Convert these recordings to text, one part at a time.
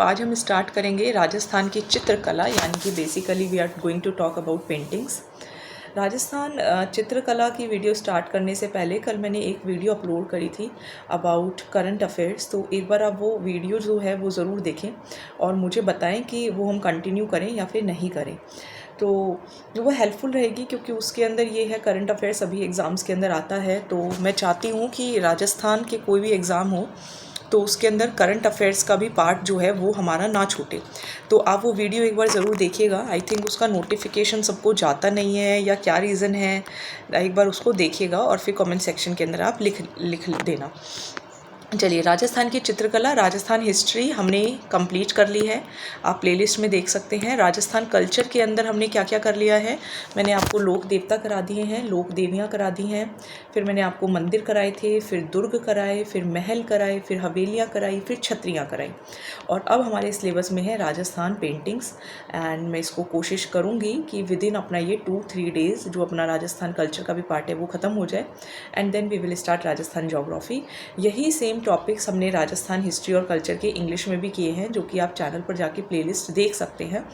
आज हम स्टार्ट करेंगे राजस्थान की चित्रकला, यानी कि basically we are going to talk about paintings. Rajasthan चित्रकला की वीडियो स्टार्ट करने से पहले कल मैंने एक वीडियो अपलोड करी थी अबाउट करंट अफेयर्स, तो एक बार आप वो वीडियो जो है वो ज़रूर देखें और मुझे बताएं कि वो हम कंटिन्यू करें या फिर नहीं करें। तो वो हेल्पफुल रहेगी क्योंकि उसके अंदर ये है, करंट अफेयर्स अभी एग्ज़ाम्स के अंदर आता है, तो मैं चाहती हूँ कि राजस्थान के कोई भी एग्ज़ाम हो तो उसके अंदर करंट अफेयर्स का भी पार्ट जो है वो हमारा ना छूटे। तो आप वो वीडियो एक बार ज़रूर देखिएगा। आई थिंक उसका नोटिफिकेशन सबको जाता नहीं है या क्या रीज़न है, एक बार उसको देखिएगा और फिर कमेंट सेक्शन के अंदर आप लिख देना। चलिए, राजस्थान की चित्रकला, राजस्थान हिस्ट्री हमने कंप्लीट कर ली है, आप प्लेलिस्ट में देख सकते हैं। राजस्थान कल्चर के अंदर हमने क्या क्या कर लिया है, मैंने आपको लोक देवता करा दिए हैं, लोक देवियाँ करा दी हैं, फिर मैंने आपको मंदिर कराए थे, फिर दुर्ग कराए, फिर महल कराए, फिर हवेलियाँ कराई, फिर छत्रियाँ कराई। और अब हमारे सिलेबस में है राजस्थान पेंटिंग्स, एंड मैं इसको कोशिश करूँगी कि विद इन अपना ये 2-3 डेज़ जो अपना राजस्थान कल्चर का भी पार्ट है वो ख़त्म हो जाए, and then we will start Rajasthan geography. यही सेम टॉपिक्स हमने राजस्थान हिस्ट्री और कल्चर के इंग्लिश में भी किए हैं, जो कि आप चैनल पर जाके प्लेलिस्ट देख सकते हैं,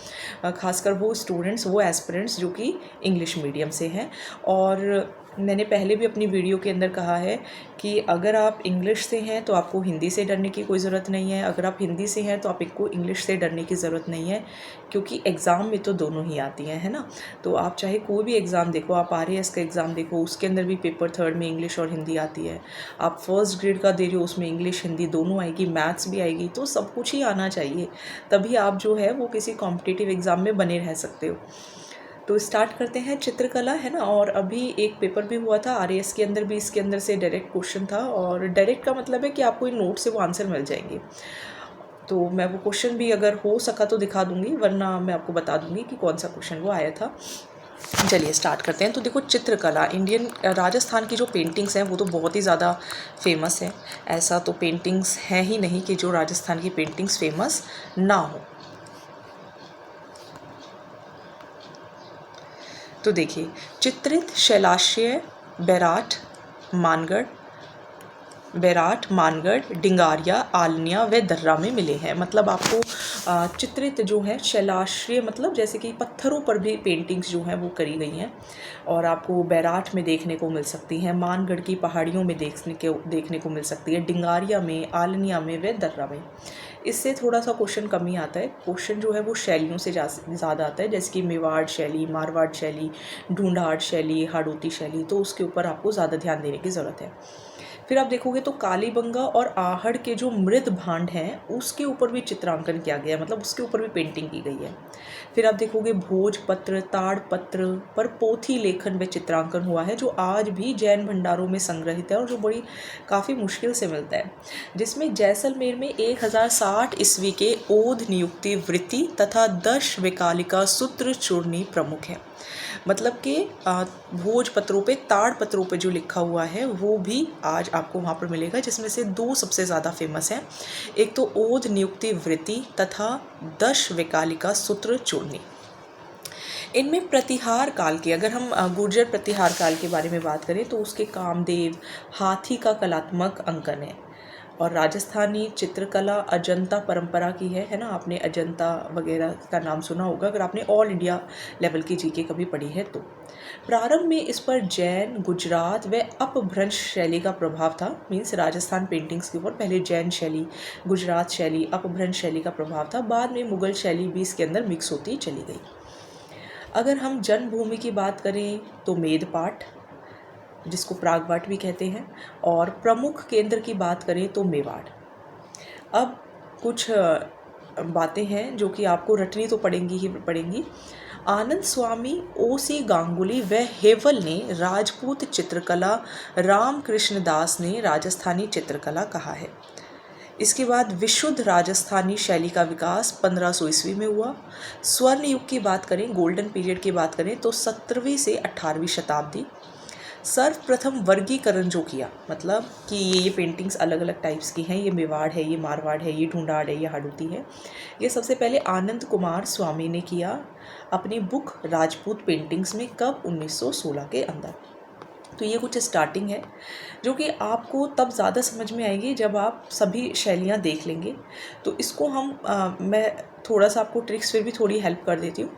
खासकर वो स्टूडेंट्स, वो एस्पिरेंट्स जो कि इंग्लिश मीडियम से हैं। और मैंने पहले भी अपनी वीडियो के अंदर कहा है कि अगर आप इंग्लिश से हैं तो आपको हिंदी से डरने की कोई ज़रूरत नहीं है, अगर आप हिंदी से हैं तो आपको इंग्लिश से डरने की ज़रूरत नहीं है, क्योंकि एग्ज़ाम में तो दोनों ही आती हैं, है ना। तो आप चाहे कोई भी एग्ज़ाम देखो, आप RAS का एग्ज़ाम देखो, उसके अंदर भी पेपर 3 में इंग्लिश और हिंदी आती है। आप फर्स्ट ग्रेड का दे रहे हो, उसमें इंग्लिश हिंदी दोनों आएगी, मैथ्स भी आएगी, तो सब कुछ ही आना चाहिए, तभी आप जो है वो किसी कॉम्पिटिटिव एग्ज़ाम में बने रह सकते हो। तो स्टार्ट करते हैं चित्रकला, है ना। और अभी एक पेपर भी हुआ था RAS के अंदर भी, इसके अंदर से डायरेक्ट क्वेश्चन था, और डायरेक्ट का मतलब है कि आपको इन नोट से वो आंसर मिल जाएंगे। तो मैं वो क्वेश्चन भी अगर हो सका तो दिखा दूंगी, वरना मैं आपको बता दूंगी कि कौन सा क्वेश्चन वो आया था। चलिए स्टार्ट करते हैं। तो देखो, चित्रकला, इंडियन राजस्थान की जो पेंटिंग्स हैं वो तो बहुत ही ज़्यादा फेमस है। ऐसा तो पेंटिंग्स हैं ही नहीं कि जो राजस्थान की पेंटिंग्स फेमस ना हो। तो देखिए, चित्रित शैलाश्य बैराठ, मानगढ़, डिंगारिया, आलनिया व दर्रा में मिले हैं। मतलब आपको चित्रित जो है शैलाश्य, मतलब जैसे कि पत्थरों पर भी पेंटिंग्स जो हैं वो करी गई हैं, और आपको बैराठ में देखने को मिल सकती हैं, मानगढ़ की पहाड़ियों में देखने को मिल सकती है, डिंगारिया में, आलनिया में व दर्रा में। इससे थोड़ा सा क्वेश्चन कम ही आता है, क्वेश्चन जो है वो शैलियों से ज़्यादा आता है, जैसे कि मेवाड़ शैली, मारवाड़ शैली, ढूंढाड़ शैली, हाड़ौती शैली, तो उसके ऊपर आपको ज़्यादा ध्यान देने की ज़रूरत है। फिर आप देखोगे तो कालीबंगा और आहड़ के जो मृद भांड हैं उसके ऊपर भी चित्रांकन किया गया है, मतलब उसके ऊपर भी पेंटिंग की गई है। फिर आप देखोगे भोजपत्र, ताड़पत्र पर पोथी लेखन व चित्रांकन हुआ है, जो आज भी जैन भंडारों में संग्रहित है और जो बड़ी काफ़ी मुश्किल से मिलता है, जिसमें जैसलमेर में 1060 ईस्वी के ओध नियुक्ति वृत्ति तथा दशविकालिका सूत्र चूर्णी प्रमुख है। मतलब कि भोजपत्रों पे, ताड़पत्रों पे जो लिखा हुआ है वो भी आज आपको वहाँ पर मिलेगा, जिसमें से 2 सबसे ज़्यादा फेमस हैं। एक तो ओध नियुक्ति वृत्ति तथा दशविकालिका सूत्र चूर्णी। इनमें प्रतिहार काल के, अगर हम गुर्जर प्रतिहार काल के बारे में बात करें तो उसके कामदेव हाथी का कलात्मक अंकन है। और राजस्थानी चित्रकला अजंता परंपरा की है ना। आपने अजंता वगैरह का नाम सुना होगा अगर आपने ऑल इंडिया लेवल की GK कभी पढ़ी है तो। प्रारंभ में इस पर जैन, गुजरात व अपभ्रंश शैली का प्रभाव था। मीन्स राजस्थान पेंटिंग्स के ऊपर पहले जैन शैली, गुजरात शैली, अपभ्रंश शैली का प्रभाव था, बाद में मुगल शैली भी इसके अंदर मिक्स होती चली गई। अगर हम जन्मभूमि की बात करें तो मेदपाट, जिसको प्रागवाट भी कहते हैं, और प्रमुख केंद्र की बात करें तो मेवाड़। अब कुछ बातें हैं जो कि आपको रटनी तो पड़ेंगी ही पड़ेंगी। आनंद स्वामी, OC गांगुली व हेवल ने राजपूत चित्रकला, रामकृष्ण दास ने राजस्थानी चित्रकला कहा है। इसके बाद विशुद्ध राजस्थानी शैली का विकास 1500 ईस्वी में हुआ। स्वर्ण युग की बात करें, गोल्डन पीरियड की बात करें तो 17वीं से 18वीं शताब्दी। सर्वप्रथम वर्गीकरण जो किया, मतलब कि ये पेंटिंग्स अलग अलग टाइप्स की हैं, ये मेवाड़ है, ये मारवाड़ है, ये ढूंढाड़ है, ये हाड़ौती है, ये सबसे पहले आनंद कुमार स्वामी ने किया अपनी बुक राजपूत पेंटिंग्स में। कब? 1916 के अंदर। तो ये कुछ स्टार्टिंग है जो कि आपको तब ज़्यादा समझ में आएगी जब आप सभी शैलियाँ देख लेंगे। तो इसको मैं थोड़ा सा आपको ट्रिक्स फिर भी थोड़ी हेल्प कर देती हूँ,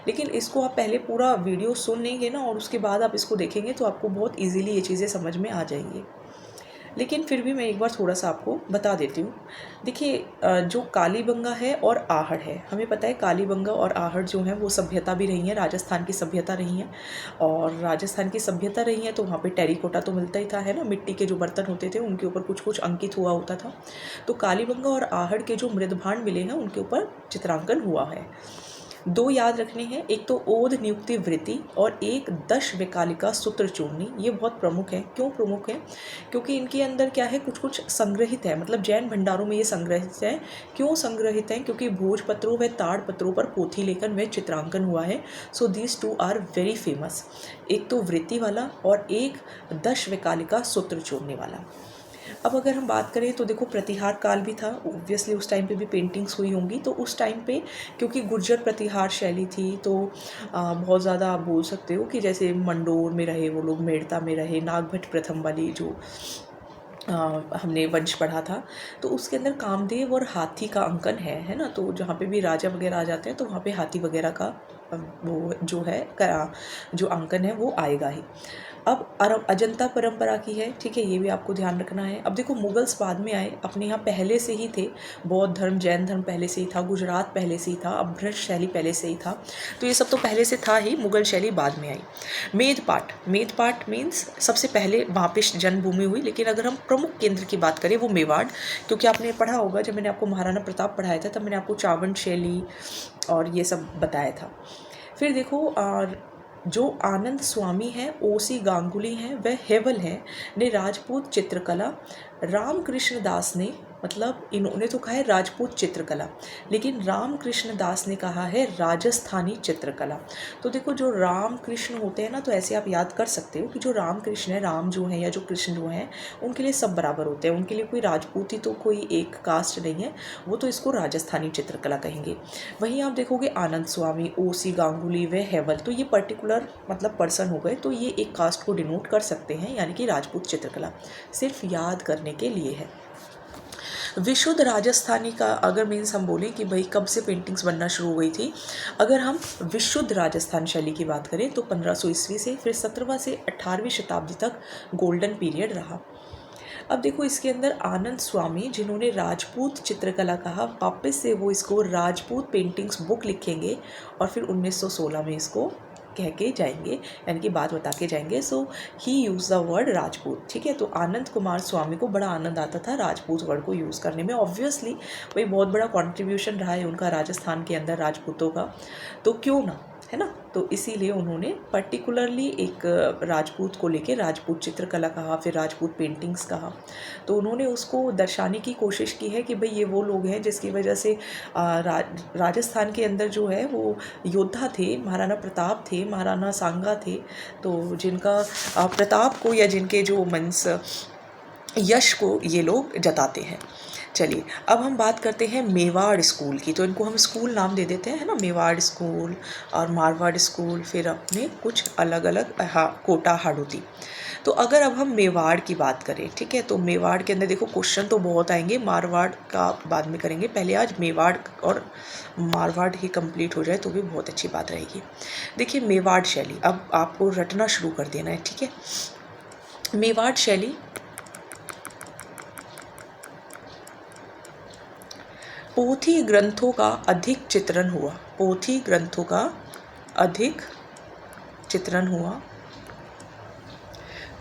लेकिन इसको आप पहले पूरा वीडियो सुन लेंगे ना और उसके बाद आप इसको देखेंगे तो आपको बहुत ईजीली ये चीज़ें समझ में आ जाएंगी। लेकिन फिर भी मैं एक बार थोड़ा सा आपको बता देती हूँ। देखिए, जो कालीबंगा है और आहड़ है, हमें पता है कालीबंगा और आहड़ जो हैं वो सभ्यता भी रही हैं, राजस्थान की सभ्यता रही हैं। और राजस्थान की सभ्यता रही है तो वहाँ पे टेरिकोटा तो मिलता ही था, है ना, मिट्टी के जो बर्तन होते थे उनके ऊपर कुछ कुछ अंकित हुआ होता था। तो कालीबंगा और आहड़ के जो मृदभांड मिले हैं उनके ऊपर चित्रांकन हुआ है। दो याद रखने हैं, एक तो ओध नियुक्ति वृत्ति और एक दश विकालिका सूत्र चूर्णी। ये बहुत प्रमुख है। क्यों प्रमुख है? क्योंकि इनके अंदर क्या है, कुछ कुछ संग्रहित है, मतलब जैन भंडारों में ये संग्रहित है। क्यों संग्रहित है? क्योंकि भोजपत्रों व ताड़पत्रों पर पोथी लेखन व चित्रांकन हुआ है। So these two are very famous. एक तो वृत्ति वाला और एक दश विकालिका सूत्र चूर्णी वाला। अब अगर हम बात करें तो देखो, प्रतिहार काल भी था, ऑब्वियसली उस टाइम पे भी पेंटिंग्स हुई होंगी। तो उस टाइम पे क्योंकि गुर्जर प्रतिहार शैली थी तो बहुत ज़्यादा आप बोल सकते हो कि जैसे मंडोर में रहे वो लोग, मेड़ता में रहे, नागभट्ट प्रथम वाली जो हमने वंश पढ़ा था, तो उसके अंदर कामदेव और हाथी का अंकन है ना। तो जहाँ पे भी राजा वगैरह आ जाते हैं तो वहाँ पे हाथी वगैरह का वो जो है जो अंकन है वो आएगा ही। अब अजंता परंपरा की है, ठीक है, ये भी आपको ध्यान रखना है। अब देखो, मुगल्स बाद में आए, अपने यहाँ पहले से ही थे, बौद्ध धर्म जैन धर्म पहले से ही था, गुजरात पहले से ही था, अभ्रंश शैली पहले से ही था। तो ये सब तो पहले से था ही, मुगल शैली बाद में आई। मेदपाट मीन्स सबसे पहले वहाँ पे जन्मभूमि हुई। लेकिन अगर हम प्रमुख केंद्र की बात करें वो मेवाड़, क्योंकि आपने पढ़ा होगा जब मैंने आपको महाराणा प्रताप पढ़ाया था तब मैंने आपको चावंड शैली और ये सब बताया था। फिर देखो, जो आनंद स्वामी हैं, ओसी गांगुली हैं, वह हेवल हैं, ने राजपूत चित्रकला, रामकृष्ण दास ने, मतलब इन्होंने तो कहा है राजपूत चित्रकला, लेकिन रामकृष्ण दास ने कहा है राजस्थानी चित्रकला। तो देखो, जो रामकृष्ण होते हैं ना, तो ऐसे आप याद कर सकते हो कि जो रामकृष्ण है, राम जो है या जो कृष्ण जो है, उनके लिए सब बराबर होते हैं, उनके लिए कोई राजपूती तो कोई एक कास्ट नहीं है, वो तो इसको राजस्थानी चित्रकला कहेंगे। वहीं आप देखोगे आनंद स्वामी, ओसी गांगुली व हेवल, तो ये पर्टिकुलर मतलब पर्सन हो गए, तो ये एक कास्ट को डिनोट कर सकते हैं, यानी कि राजपूत चित्रकला, सिर्फ याद करने के लिए है। विशुद्ध राजस्थानी का अगर मीन्स हम बोलें कि भाई कब से पेंटिंग्स बनना शुरू हो गई थी, अगर हम विशुद्ध राजस्थान शैली की बात करें तो 1500 ईस्वी से, फिर 17वां से 18वीं शताब्दी तक गोल्डन पीरियड रहा। अब देखो, इसके अंदर आनंद स्वामी, जिन्होंने राजपूत चित्रकला कहा, वापस से वो इसको राजपूत पेंटिंग्स बुक लिखेंगे और फिर 1916 में इसको कह के जाएंगे, यानी कि बात बता के जाएंगे। सो ही यूज़ द वर्ड राजपूत, ठीक है। तो आनंद कुमार स्वामी को बड़ा आनंद आता था राजपूत वर्ड को यूज़ करने में। ऑब्वियसली भाई बहुत बड़ा कंट्रीब्यूशन रहा है उनका राजस्थान के अंदर राजपूतों का, तो क्यों ना, है ना। तो इसीलिए उन्होंने पर्टिकुलरली एक राजपूत को लेके राजपूत चित्रकला कहा, फिर राजपूत पेंटिंग्स कहा। तो उन्होंने उसको दर्शाने की कोशिश की है कि भाई ये वो लोग हैं जिसकी वजह से राजस्थान के अंदर जो है वो योद्धा थे, महाराणा प्रताप थे, महाराणा सांगा थे, तो जिनका प्रताप को या जिनके जो मंस यश को ये लोग जताते हैं। चलिए, अब हम बात करते हैं मेवाड़ स्कूल की। तो इनको हम स्कूल नाम दे देते हैं, है ना, मेवाड़ स्कूल और मारवाड़ स्कूल, फिर अपने कुछ अलग अलग, कोटा हाड़ौती। तो अगर अब हम मेवाड़ की बात करें, ठीक है, तो मेवाड़ के अंदर देखो क्वेश्चन तो बहुत आएंगे, मारवाड़ का बाद में करेंगे, पहले आज मेवाड़ और मारवाड़ ही कंप्लीट हो जाए तो भी बहुत अच्छी बात रहेगी। देखिए, मेवाड़ शैली अब आपको रटना शुरू कर देना है, ठीक है। मेवाड़ शैली पोथी ग्रंथों का अधिक चित्रण हुआ, पोथी ग्रंथों का अधिक चित्रण हुआ,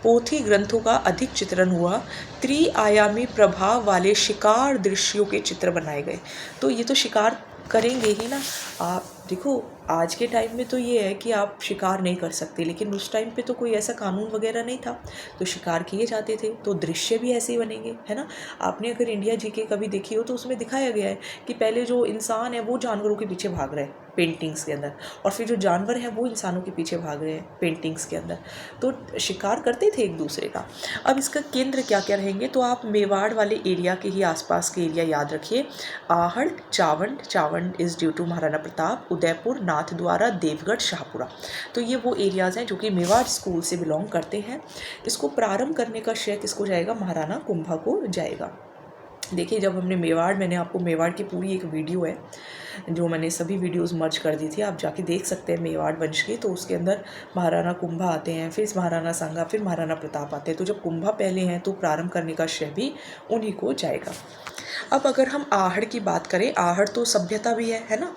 पोथी ग्रंथों का अधिक चित्रण हुआ, त्रिआयामी प्रभाव वाले शिकार दृश्यों के चित्र बनाए गए। तो ये तो शिकार करेंगे ही ना। आप देखो, आज के टाइम में तो ये है कि आप शिकार नहीं कर सकते, लेकिन उस टाइम पे तो कोई ऐसा कानून वगैरह नहीं था, तो शिकार किए जाते थे, तो दृश्य भी ऐसे ही बनेंगे, है ना। आपने अगर इंडिया जीके कभी देखी हो तो उसमें दिखाया गया है कि पहले जो इंसान है वो जानवरों के पीछे भाग रहा है, पेंटिंग्स के अंदर, और फिर जो जानवर हैं वो इंसानों के पीछे भाग रहे हैं पेंटिंग्स के अंदर, तो शिकार करते थे एक दूसरे का। अब इसका केंद्र क्या क्या रहेंगे, तो आप मेवाड़ वाले एरिया के ही आसपास के एरिया याद रखिए। Ahar, Chawand, Chawand is due to Maharana Pratap, Udaipur, Nathdwara, Deogarh, Shahpura. तो ये वो एरियाज़ हैं जो कि मेवाड़ स्कूल से बिलोंग करते हैं। इसको प्रारंभ करने का श्रेय किसको जाएगा, महाराणा कुंभा को जाएगा। देखिए जब हमने मेवाड़, मैंने आपको मेवाड़ की पूरी एक वीडियो है जो मैंने सभी वीडियोस मर्ज कर दी थी, आप जाके देख सकते हैं मेवाड़ वंश की, तो उसके अंदर महाराणा कुंभा आते हैं, फिर महाराणा सांगा, फिर महाराणा प्रताप आते हैं। तो जब कुंभा पहले हैं तो प्रारंभ करने का श्रेय भी उन्हीं को जाएगा। अब अगर हम आहड़ की बात करें, आहड़ तो सभ्यता भी है ना।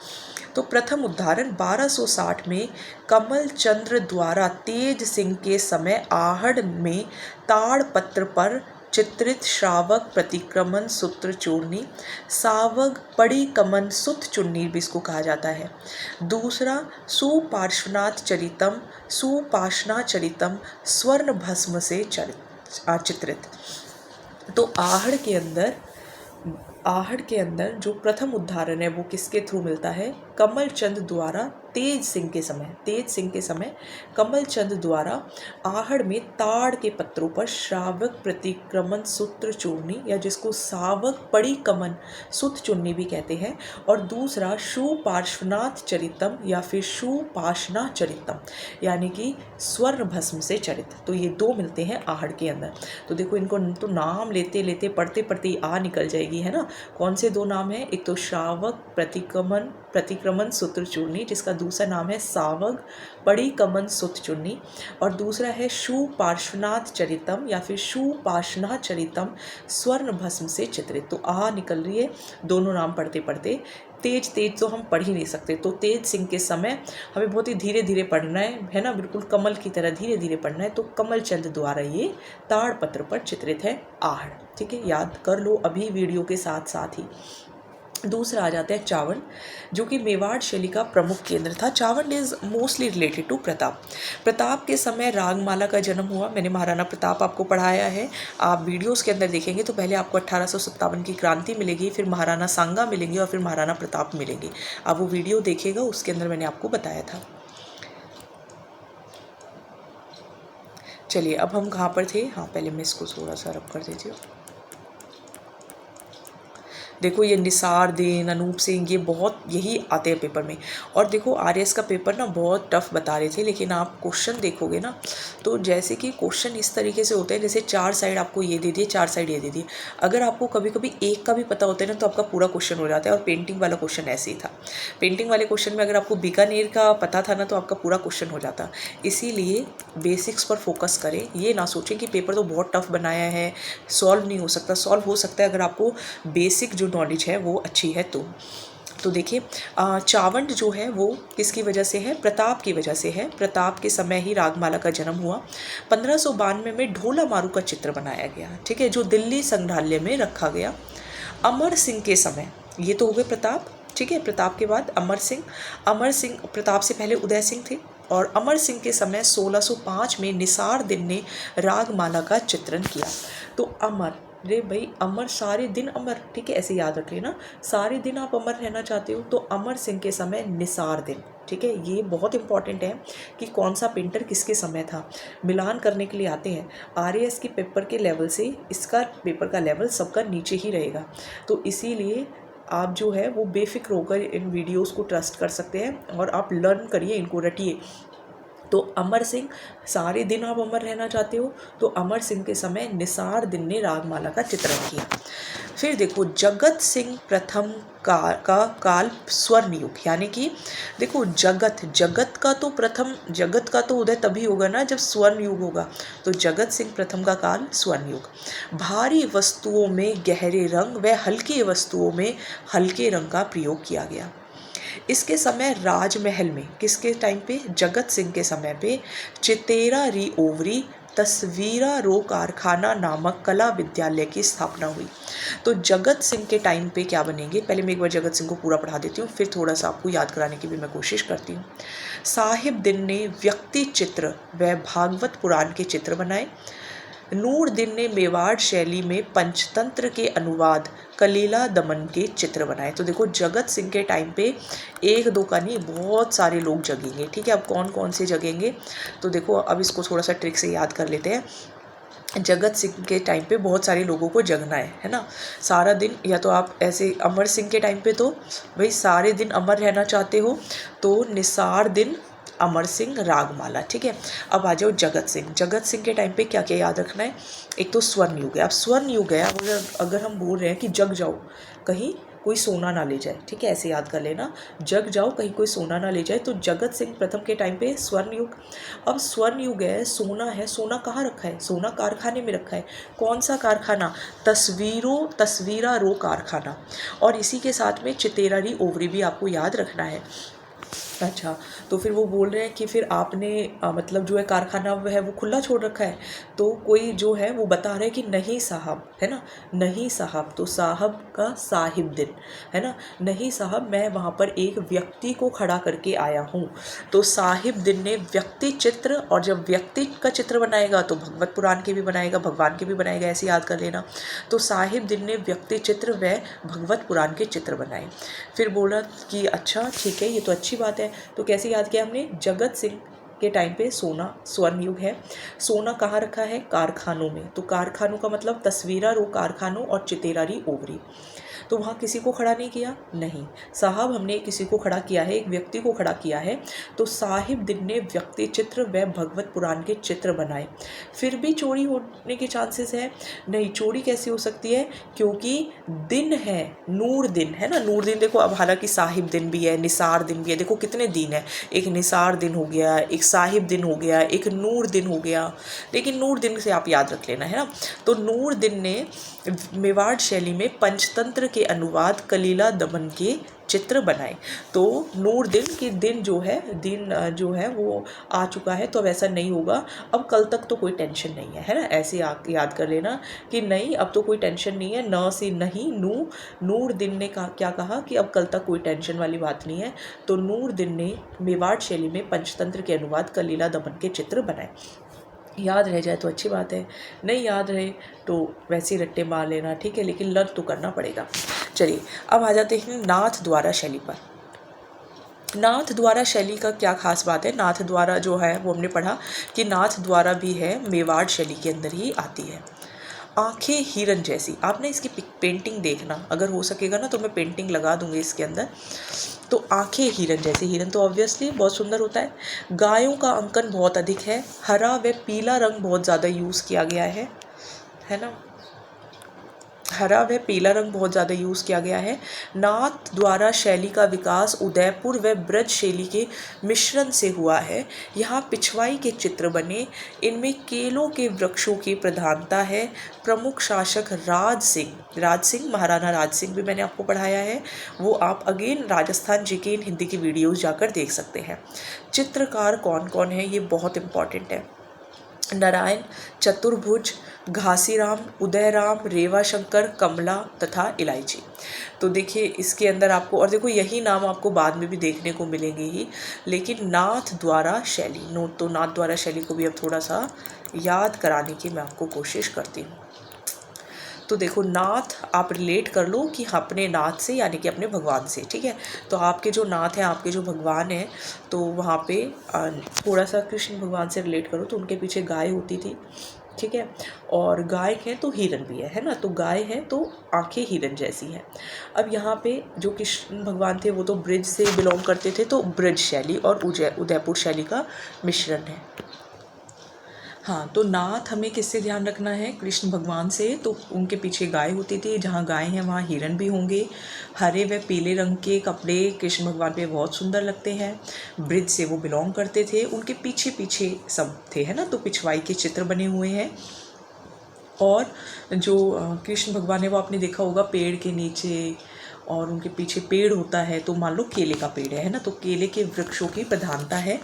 तो प्रथम उदाहरण 1260 में कमल चंद्र द्वारा तेज सिंह के समय आहड़ में ताड़ पत्र पर चित्रित श्रावक प्रतिक्रमण सूत्र चूर्णी, सावग पड़ी कमन सुत चुन्नी भी इसको कहा जाता है। दूसरा सुपार्श्वनाथ चरितम, सुपाशना चरितम स्वर्ण भस्म से चित्रित। तो आहड़ के अंदर जो प्रथम उदाहरण है वो किसके थ्रू मिलता है, कमल चंद द्वारा तेज सिंह के समय कमल चंद द्वारा आहड़ में ताड़ के पत्रों पर श्रावक प्रतिक्रमण सूत्र चूर्णी, या जिसको सावक पड़ी कमन सुत चुन्नी भी कहते हैं, और दूसरा सुपार्श्वनाथ चरितम या फिर सुपाशना चरितम यानी कि स्वर्ण भस्म से चरित। तो ये दो मिलते हैं आहड़ के अंदर। तो देखो इनको तो नाम लेते लेते पढ़ते पढ़ते आ निकल जाएगी, है ना। कौन से दो नाम हैं, एक तो श्रावक प्रतिक्रमण सूत्र चूर्णी, जिसका दूसरा नाम है सावग पड़ी कमन सुत चुन्नी, और दूसरा है शु पार्श्वनाथ चरितम या फिर शु पाशना चरितम स्वर्ण भस्म से चित्रित। तो आ निकल रही है दोनों नाम पढ़ते पढ़ते। तेज तो हम पढ़ ही नहीं सकते, तो तेज सिंह के समय हमें बहुत ही धीरे धीरे पढ़ना है ना, बिल्कुल कमल की तरह धीरे धीरे पढ़ना है। तो कमल चंद द्वारा ये ताड़ पत्र पर चित्रित है आहड़, ठीक है, याद कर लो अभी वीडियो के साथ साथ ही। दूसरा आ जाता है चावंड, जो कि मेवाड़ शैली का प्रमुख केंद्र था। Chawand is mostly related to Pratap के समय रागमाला का जन्म हुआ। मैंने महाराणा प्रताप आपको पढ़ाया है, आप वीडियोस के अंदर देखेंगे तो पहले आपको 1857 की क्रांति मिलेगी, फिर महाराणा सांगा मिलेंगे और फिर महाराणा प्रताप मिलेंगे। आप वो वीडियो देखिएगा, उसके अंदर मैंने आपको बताया था। चलिए अब हम कहाँ पर थे, हाँ पहले मैं इसको थोड़ा सा रब कर देती हूँ। देखो ये निसार देन, अनूप सिंह, ये बहुत यही आते हैं पेपर में। और देखो आरएस का पेपर ना बहुत टफ बता रहे थे, लेकिन आप क्वेश्चन देखोगे ना तो जैसे कि क्वेश्चन इस तरीके से होते हैं, जैसे 4 साइड आपको ये दे दिए, 4 साइड ये दे दिए। अगर आपको कभी कभी एक का भी पता होता है ना तो आपका पूरा क्वेश्चन हो जाता है। और पेंटिंग वाला क्वेश्चन ऐसे ही था। पेंटिंग वाले क्वेश्चन में अगर आपको बीकानेर का पता था ना तो आपका पूरा क्वेश्चन हो जाता। इसीलिए बेसिक्स पर फोकस करें, ये ना सोचें कि पेपर तो बहुत टफ बनाया है, सॉल्व नहीं हो सकता। सॉल्व हो सकता है अगर आपको बेसिक जो नॉलेज है वो अच्छी है तो देखिए चावंड जो है वो किसकी वजह से है, प्रताप की वजह से है। प्रताप के समय ही रागमाला का जन्म हुआ। 1592 में ढोला मारू का चित्र बनाया गया, ठीक है, जो दिल्ली संग्रहालय में रखा गया। अमर सिंह के समय, ये तो हो गए प्रताप, ठीक है, प्रताप के बाद अमर सिंह, प्रताप से पहले उदय सिंह थे। और अमर सिंह के समय 1605 में निसार दिन ने रागमाला का चित्रण किया। तो अमर, रे भाई अमर, सारे दिन अमर, ठीक है, ऐसे याद रखिए ना, सारे दिन आप अमर रहना चाहते हो तो अमर सिंह के समय निसार दिन, ठीक है। ये बहुत इंपॉर्टेंट है कि कौन सा पेंटर किसके समय था, मिलान करने के लिए आते हैं। आरएएस के पेपर के लेवल से इसका पेपर का लेवल सबका नीचे ही रहेगा। तो इसीलिए आप जो है वो बेफिक्र होकर इन वीडियोस को ट्रस्ट कर सकते हैं और आप लर्न करिए, इनको रटिए। तो अमर सिंह, सारे दिन आप अमर रहना चाहते हो तो अमर सिंह के समय निसार दिन ने रागमाला का चित्रण किया। फिर देखो जगत सिंह प्रथम का काल स्वर्ण युग, यानी कि देखो जगत का तो उदय तभी होगा ना जब स्वर्ण युग होगा। तो जगत सिंह प्रथम का काल स्वर्ण युग। भारी वस्तुओं में गहरे रंग व हल्की वस्तुओं में हल्के रंग का प्रयोग किया गया। इसके समय राजमहल में, किसके टाइम पे, जगत सिंह के समय पे चितेरा री ओवरी तस्वीरा रो कारखाना नामक कला विद्यालय की स्थापना हुई। तो जगत सिंह के टाइम पे क्या बनेंगे, पहले मैं एक बार जगत सिंह को पूरा पढ़ा देती हूँ, फिर थोड़ा सा आपको याद कराने की भी मैं कोशिश करती हूँ। साहिब दिन ने व्यक्ति चित्र व भागवत पुराण के चित्र बनाए। नूरदीन ने मेवाड़ शैली में पंचतंत्र के अनुवाद कलीला दमन के चित्र बनाए। तो देखो जगत सिंह के टाइम पे एक दो का नहीं, बहुत सारे लोग जगेंगे। ठीक है, अब कौन कौन से जगेंगे, तो देखो अब इसको थोड़ा सा ट्रिक से याद कर लेते हैं। जगत सिंह के टाइम पे बहुत सारे लोगों को जगना है ना, सारा दिन। या तो आप ऐसे अमर सिंह के टाइम पे तो भाई सारे दिन अमर रहना चाहते हो तो निसार दिन अमर सिंह रागमाला। ठीक है, अब आ जाओ जगत सिंह। जगत सिंह के टाइम पे क्या क्या याद रखना है, एक तो स्वर्ण युग है। अब स्वर्ण युग है, अगर हम बोल रहे हैं कि जग जाओ कहीं कोई सोना ना ले जाए, ठीक है, ऐसे याद कर लेना, जग जाओ कहीं कोई सोना ना ले जाए, तो जगत सिंह प्रथम के टाइम पे स्वर्ण युग। अब स्वर्ण युग है, सोना है, सोना कहाँ रखा है, सोना कारखाने में रखा है। कौन सा कारखाना, तस्वीरा रो कारखाना। और इसी के साथ में चितेरारी ओवरी भी आपको याद रखना है। अच्छा, तो फिर वो बोल रहे हैं कि फिर आपने मतलब जो है कारखाना है वो खुला छोड़ रखा है। तो कोई जो है वो बता रहे हैं कि नहीं साहब, है ना, नहीं साहब, तो साहब का साहिब दिन, है ना, नहीं साहब मैं वहाँ पर एक व्यक्ति को खड़ा करके आया हूँ। तो साहिब दिन ने व्यक्ति चित्र, और जब व्यक्ति का चित्र बनाएगा तो भगवत पुराण के भी बनाएगा, भगवान के भी बनाएगा, ऐसे याद कर लेना। तो साहिब दिन ने व्यक्ति चित्र व भगवत पुराण के चित्र बनाए। फिर बोला कि अच्छा ठीक है, ये तो अच्छी बात है। तो कैसे याद किया हमने, जगत सिंह के टाइम पे सोना स्वर्ण युग है। सोना कहाँ रखा है, कारखानों में। तो कारखानों का मतलब तस्वीरा रो कारखानों और चितेरारी ओवरी। तो वहाँ किसी को खड़ा नहीं किया, नहीं साहब हमने किसी को खड़ा किया है, एक व्यक्ति को खड़ा किया है। तो साहिब दिन ने व्यक्ति चित्र व भगवत पुराण के चित्र बनाए। फिर भी चोरी होने के चांसेस है, नहीं चोरी कैसे हो सकती है, क्योंकि दिन है, नूर दिन है ना, नूर दिन देखो, अब हालांकि साहिब दिन भी है, निसार दिन भी है, देखो कितने दिन है, एक निसार दिन हो गया, एक साहिब दिन हो गया, एक नूर दिन हो गया, लेकिन नूर दिन से आप याद रख लेना, है ना। तो नूर दिन ने मेवाड़ शैली में पंचतंत्र के अनुवाद कलीला दमन के चित्र बनाए। तो नूर दिन की दिन जो है वो आ चुका है, तो अब ऐसा नहीं होगा, अब कल तक तो कोई टेंशन नहीं है ना, ऐसे याद कर लेना कि नहीं अब तो कोई टेंशन नहीं है, न से नहीं नूर दिन ने क्या कहा कि अब कल तक कोई टेंशन वाली बात नहीं है। तो नूर दिन ने मेवाड़ शैली में पंचतंत्र के अनुवाद कलीला दमन के चित्र बनाए। याद रह जाए तो अच्छी बात है, नहीं याद रहे तो वैसे ही रट्टे मार लेना, ठीक है, लेकिन लर्न तो करना पड़ेगा। चलिए अब आ जाते हैं नाथ द्वारा शैली पर। नाथ द्वारा शैली का क्या खास बात है, नाथ द्वारा जो है वो हमने पढ़ा कि नाथ द्वारा भी है मेवाड़ शैली के अंदर ही आती है। आंखें हिरन जैसी, आपने इसकी पेंटिंग देखना, अगर हो सकेगा ना तो मैं पेंटिंग लगा दूंगी इसके अंदर। तो आंखें हिरन जैसी, हिरन तो ऑब्वियसली बहुत सुंदर होता है। गायों का अंकन बहुत अधिक है, हरा व पीला रंग बहुत ज़्यादा यूज़ किया गया है ना, हरा व पीला रंग बहुत ज़्यादा यूज़ किया गया है। नाथ द्वारा शैली का विकास उदयपुर व ब्रज शैली के मिश्रण से हुआ है। यहाँ पिछवाई के चित्र बने, इनमें केलों के वृक्षों की प्रधानता है। प्रमुख शासक राज सिंह महाराणा राज सिंह भी मैंने आपको पढ़ाया है, वो आप अगेन राजस्थान जीके इन हिंदी की वीडियोज़ जाकर देख सकते हैं। चित्रकार कौन कौन है ये बहुत इंपॉर्टेंट है, नारायण, चतुर्भुज, घासीराम, उदयराम, रेवाशंकर, कमला तथा इलायची। तो देखिए इसके अंदर आपको, और देखो यही नाम आपको बाद में भी देखने को मिलेंगे ही, लेकिन नाथ द्वारा शैली नोट, तो नाथ द्वारा शैली को भी अब थोड़ा सा याद कराने की मैं आपको कोशिश करती हूँ। तो देखो नाथ आप रिलेट कर लो कि अपने नाथ से, यानी कि अपने भगवान से, ठीक है। तो आपके जो नाथ हैं, आपके जो भगवान हैं, तो वहाँ पे थोड़ा सा कृष्ण भगवान से रिलेट करो, तो उनके पीछे गाय होती थी, ठीक है, और गाय है तो हिरन भी है ना, तो गाय है तो आंखें हिरन जैसी हैं। अब यहाँ पे जो कृष्ण भगवान थे वो तो ब्रिज से बिलोंग करते थे, तो ब्रिज शैली और उदयपुर शैली का मिश्रण है। हाँ, तो नाथ हमें किससे ध्यान रखना है, कृष्ण भगवान से, तो उनके पीछे गाय होती थी, जहाँ गाय हैं वहाँ हिरन भी होंगे। हरे व पीले रंग के कपड़े कृष्ण भगवान पे बहुत सुंदर लगते हैं। ब्रिज से वो बिलोंग करते थे, उनके पीछे पीछे सब थे, है ना, तो पिछवाई के चित्र बने हुए हैं। और जो कृष्ण भगवान है वो आपने देखा होगा पेड़ के नीचे, और उनके पीछे पेड़ होता है, तो मान लो केले का पेड़ है ना, तो केले के वृक्षों की प्रधानता है।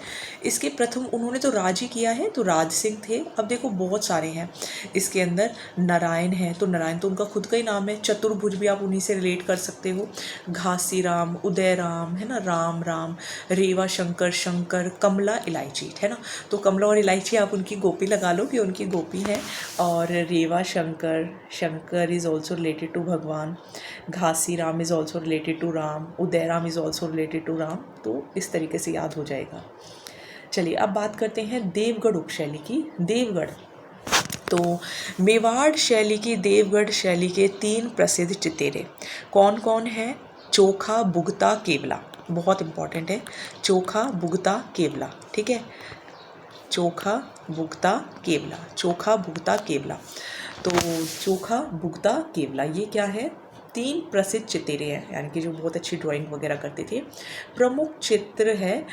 इसके प्रथम उन्होंने तो राज ही किया है, तो राज सिंह थे। अब देखो बहुत सारे हैं इसके अंदर। नारायण है, तो नारायण तो उनका खुद का ही नाम है। चतुर्भुज भी आप उन्हीं से रिलेट कर सकते हो। घासी राम, उदय राम है ना, राम राम, रेवा शंकर शंकर, कमला इलायची है ना, तो कमला और इलायची आप उनकी गोपी लगा लो कि उनकी गोपी है। और Reva Shankar, Shankar is also related to Bhagwan. Ghasi Ram is also related to Ram. Uday Ram is also related to Ram. तो इस तरीके से याद हो जाएगा। चलिए अब बात करते हैं देवगढ़ उपशैली की। देवगढ़, तो मेवाड़ शैली की, देवगढ़ शैली के 3 प्रसिद्ध चितेरे कौन कौन हैं? चोखा, बुगता, केवला। बहुत इंपॉर्टेंट है, चोखा, बुगता, केवला। ठीक है, चोखा, बुगता, केवला, चोखा, बुगता, केवला। तो चोखा, बुगता, केवला ये क्या है? 3 प्रसिद्ध चितेरे हैं, यानी कि जो बहुत अच्छी ड्राइंग वगैरह करते थे। प्रमुख चित्र है,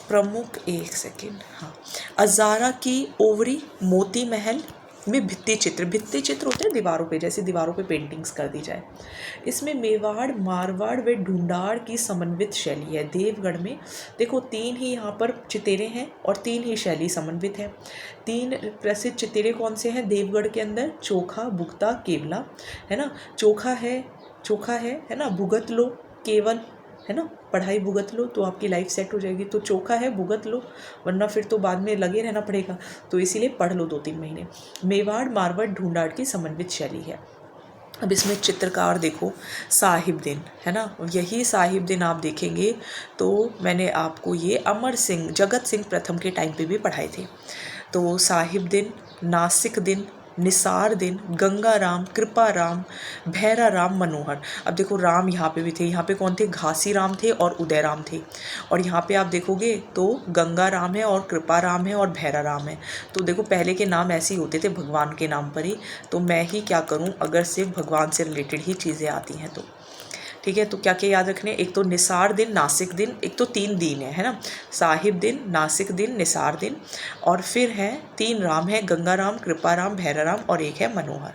प्रमुख, एक सेकेंड, हाँ, अजारा की ओवरी, मोती महल में भित्ति चित्र होते हैं दीवारों पे, जैसे दीवारों पे पेंटिंग्स कर दी जाए। इसमें मेवाड़, मारवाड़ व ढूंढाड़ की समन्वित शैली है। देवगढ़ में देखो 3 ही यहाँ पर चितेरे हैं और 3 ही शैली समन्वित है। 3 प्रसिद्ध चितेरे कौन से हैं देवगढ़ के अंदर? चोखा, बुगता, केवला, है ना। चोखा है ना, भुगत लो केवल, है ना, पढ़ाई भुगत लो तो आपकी लाइफ सेट हो जाएगी। तो चोखा है, भुगत लो, वरना फिर तो बाद में लगे रहना पड़ेगा, तो इसीलिए पढ़ लो 2-3 महीने। मेवाड़, मारवाड़, ढूंढाड़ की समन्वित शैली है। अब इसमें चित्रकार देखो, साहिबदीन, है ना, यही साहिबदीन आप देखेंगे तो मैंने आपको ये अमर सिंह, जगत सिंह प्रथम के टाइम पे भी पढ़ाए थे। तो साहिबदीन, नासिक दिन, निसार दिन, गंगा राम, कृपा राम, भैरा राम, मनोहर। अब देखो राम यहाँ पे भी थे, यहाँ पे कौन थे? घासी राम थे और उदय राम थे। और यहाँ पे आप देखोगे तो गंगा राम है और कृपा राम है और भैरा राम है। तो देखो पहले के नाम ऐसे ही होते थे, भगवान के नाम पर ही। तो मैं ही क्या करूँ अगर सिर्फ भगवान से रिलेटेड ही चीज़ें आती हैं तो। ठीक है, तो क्या क्या याद रखने? एक तो निसार दिन, नासिक दिन, एक तो 3 दिन है ना, साहिब दिन, नासिक दिन, निसार दिन, और फिर है 3 राम है, गंगा राम, कृपा राम, भैरा राम, और एक है मनोहर।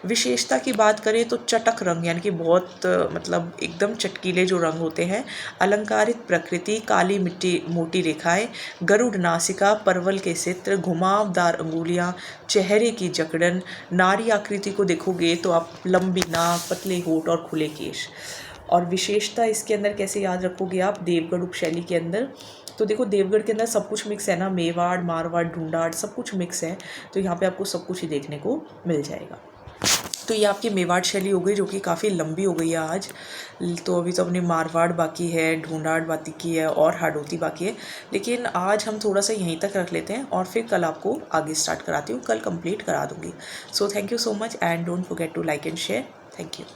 विशेषता की बात करें तो चटक रंग, यानी कि बहुत मतलब एकदम चटकीले जो रंग होते हैं, अलंकारित प्रकृति, काली मिट्टी, मोटी रेखाएं, गरुड़ नासिका, परवल के चित्र, घुमावदार अंगुलियां, चेहरे की जकड़न, नारी आकृति को देखोगे तो आप लंबी नाक, पतले होठ और खुले केश। और विशेषता इसके अंदर कैसे याद रखोगे आप देवगढ़ उपशैली के अंदर? तो देखो देवगढ़ के अंदर सब कुछ मिक्स है ना, मेवाड़, मारवाड़, ढूंढाड़ सब कुछ मिक्स है, तो यहाँ पे आपको सब कुछ ही देखने को मिल जाएगा। तो ये आपकी मेवाड़ शैली हो गई, जो कि काफ़ी लंबी हो गई है आज। तो अभी तो अपनी मारवाड़ बाकी है, ढूंढाड़ बाकी है और हाड़ौती बाकी है, लेकिन आज हम थोड़ा सा यहीं तक रख लेते हैं और फिर कल आपको आगे स्टार्ट कराती हूँ, कल कंप्लीट करा दूँगी। So thank you so much and don't forget to like and share. Thank you.